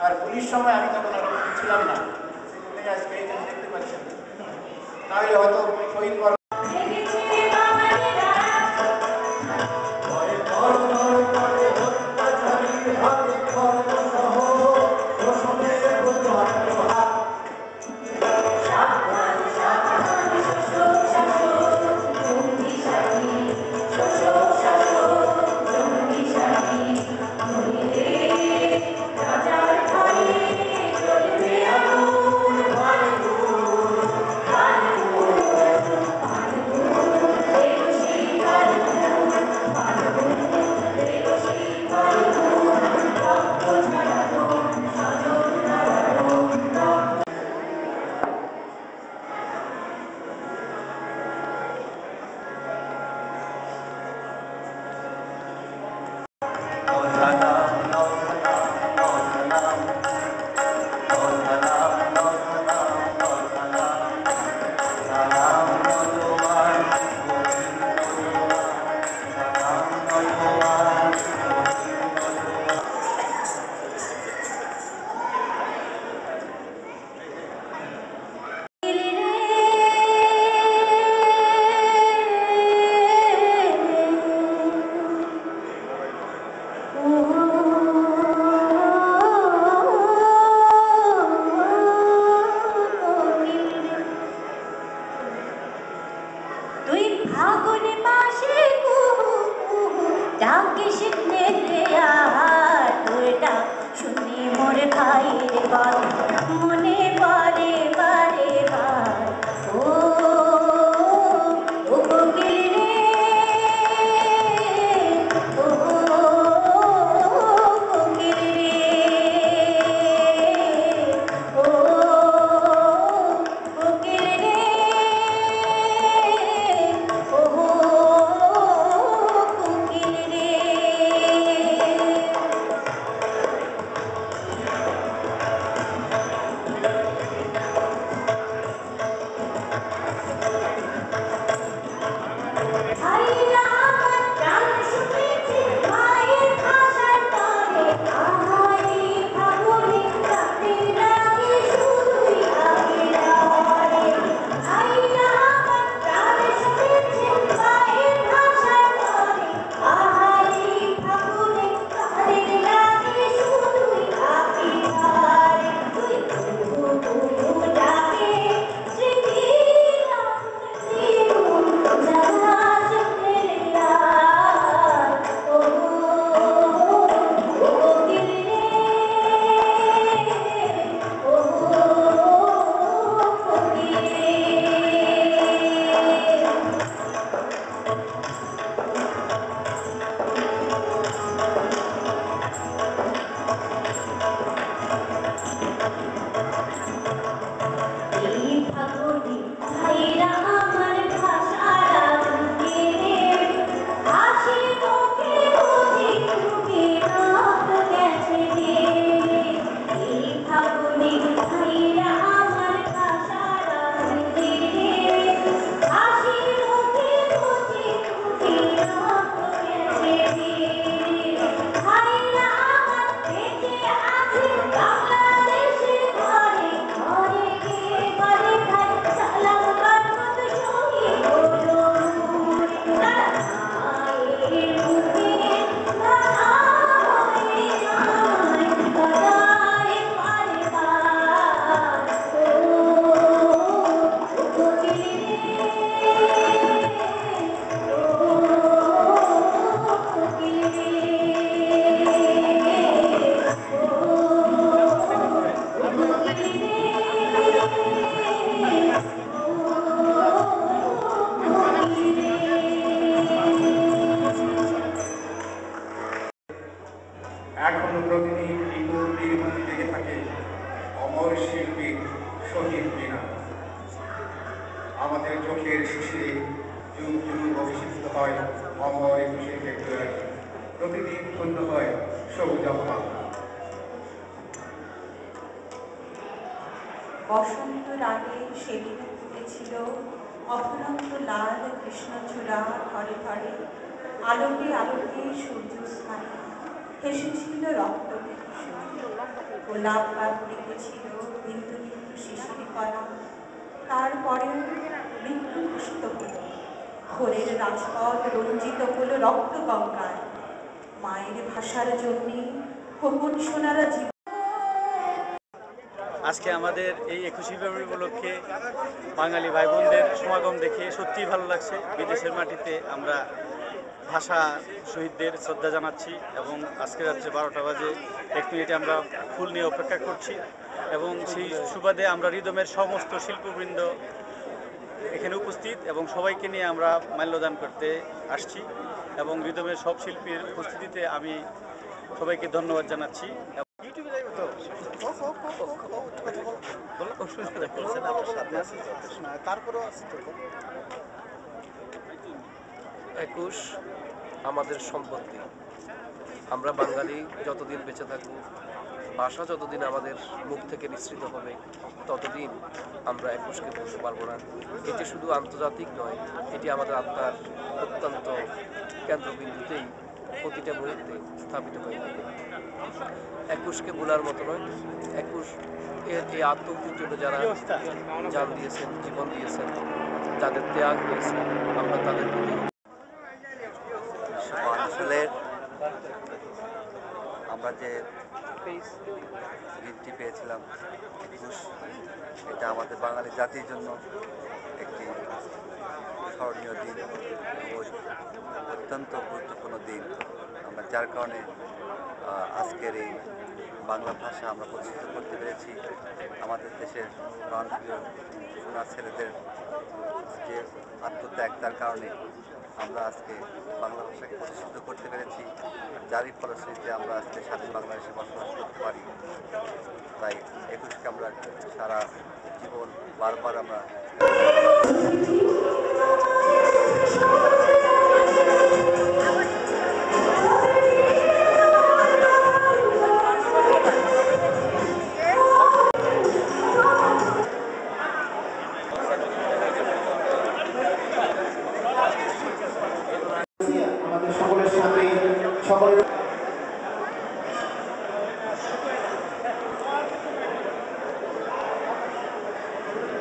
আর police সময় আমি তখন আর ছিলাম না, আজকে এই দেখতে পাচ্ছেন, তাহলে হয়তো শহীদ এখনো প্রতিদিন বিপুল বীরভূমি থেকে থাকে অমর শিল্পী শহীদ মিনা। আমাদের চোখের শিশিরে যুগ যুগ অভিষিক্ত হয় অমর ২১শে ফেব্রুয়ারি। প্রতিদিন ক্ষুণ্ণ হয় সবুজ আবহাওয়া। বসন্ত রাগে সেদিনে ফুটেছিল অফুরন্ত লাল কৃষ্ণচূড়া ঘরে ঘরে। আলোকে আলোকে সূর্যস্থানে হেসেছিল রক্ত গোলাপ গাছ ডেকেছিল বিন্দু বিন্দু শিশির কণা। তারপরেও মৃত্যু ঘোষিত হল, ঘোরের রাজপথ রঞ্জিত হল রক্ত গঙ্গায়। মায়ের ভাষার জন্যে খোকন সোনারা জীবন। আজকে আমাদের এই 21শে ফেব্রুয়ারি উপলক্ষে বাঙালি ভাই বোনদের সমাগম দেখে সত্যিই ভালো লাগছে। বিদেশের মাটিতে আমরা ভাষা শহীদদের শ্রদ্ধা জানাচ্ছি এবং আজকে রাত্রে 12টা বাজে 1 মিনিটে আমরা ফুল নিয়ে অপেক্ষা করছি এবং সেই সুবাদে আমরা রিদমের সমস্ত শিল্পবৃন্দ এখানে উপস্থিত এবং সবাইকে নিয়ে আমরা মাল্যদান করতে আসছি এবং রিদমের সব শিল্পীর উপস্থিতিতে আমি সবাইকে ধন্যবাদ জানাচ্ছি। একুশ আমাদের সম্পত্তি। আমরা বাঙালি যতদিন বেঁচে থাকবো, ভাষা যতদিন আমাদের মুখ থেকে নিঃসৃত হবে, ততদিন আমরা একুশকে বলতে পারবো না। এটি শুধু আন্তর্জাতিক নয়, এটি আমাদের আত্মার অত্যন্ত কেন্দ্রবিন্দুতেই প্রতিটা মুহূর্তে স্থাপিত হয়ে থাকে। একুশকে বলার মতো নয়। একুশ এর এই আত্মহত্যার জন্য যারা জান দিয়েছেন, জীবন দিয়েছেন, যাদের ত্যাগ হয়েছে, আমরা তাদের প্রতি অঞ্চলের আমরা যে গিফটটি পেয়েছিলাম 21, এটা আমাদের বাঙালি জাতির জন্য একটি স্মরণীয় দিন, অত্যন্ত গুরুত্বপূর্ণ দিন। আমরা যার কারণে আজকের এই বাংলা ভাষা আমরা প্রতিষ্ঠিত করতে পেরেছি। আমাদের দেশের প্রাণপ্রিয় সোনার ছেলেদের যে আত্মত্যাগ, তার কারণে আমরা আজকে বাংলা ভাষাকে প্রতিষ্ঠিত করতে পেরেছি, যারই ফলশ্রুতিতে আমরা আজকে স্বাধীন বাংলাদেশে বসবাস করতে পারি। তাই 21কে আমরা সারা জীবন বারবার আমরা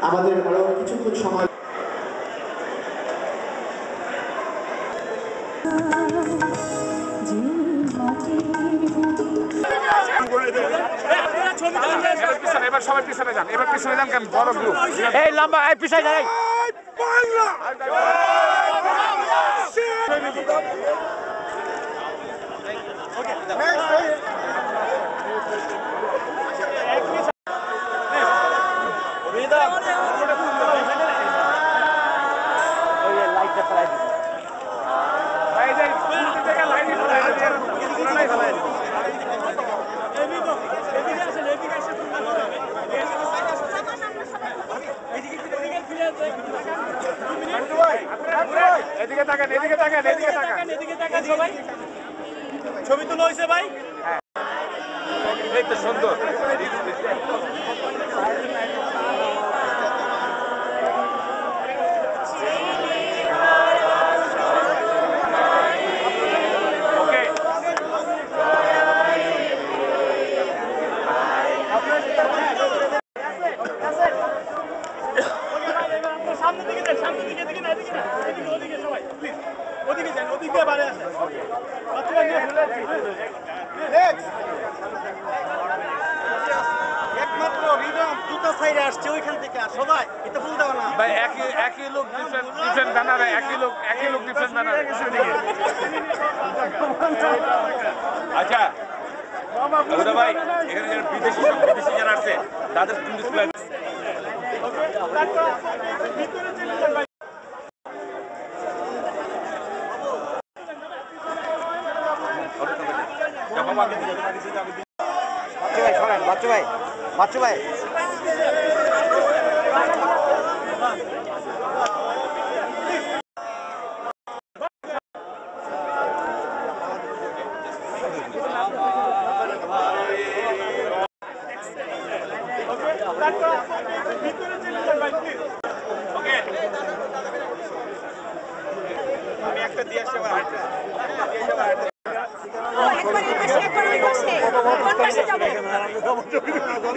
আমাদের আরো কিছুক্ষণ সময় এবার সবাই পিছনে যান, এবার পিছনে যান, কেন বড় গ্রুপ এই লম্বা পিছনে যাই। এদিকে তাকান, এদিকে তাকান, এদিকে তাকান, এদিকে তাকান সবাই। ছবি তোলা হয়েছে ভাই? হ্যাঁ, এই তো সুন্দর। সামনের দিকে যান, সামনের দিকে, এদিকে না, এদিকে না, এদিকে, ওদিকে সবাই প্লিজ, ওদিকে যান, ওদিক দিয়ে বাইরে আসেন। একমাত্র রিদম দুটো সাইডে আসছে, ওইখান থেকে আর সবাই এটা ভুল দেওয়া না ভাই। একই লোক ডিফারেন্ট ব্যানারে, একই লোক ডিফারেন্ট ব্যানারে। আচ্ছা ভাই, এখানে বিদেশি যারা আছে তাদের কিন্তু বাচ্চু ভাই আমি একটা দিয়ে আসছি। যাবো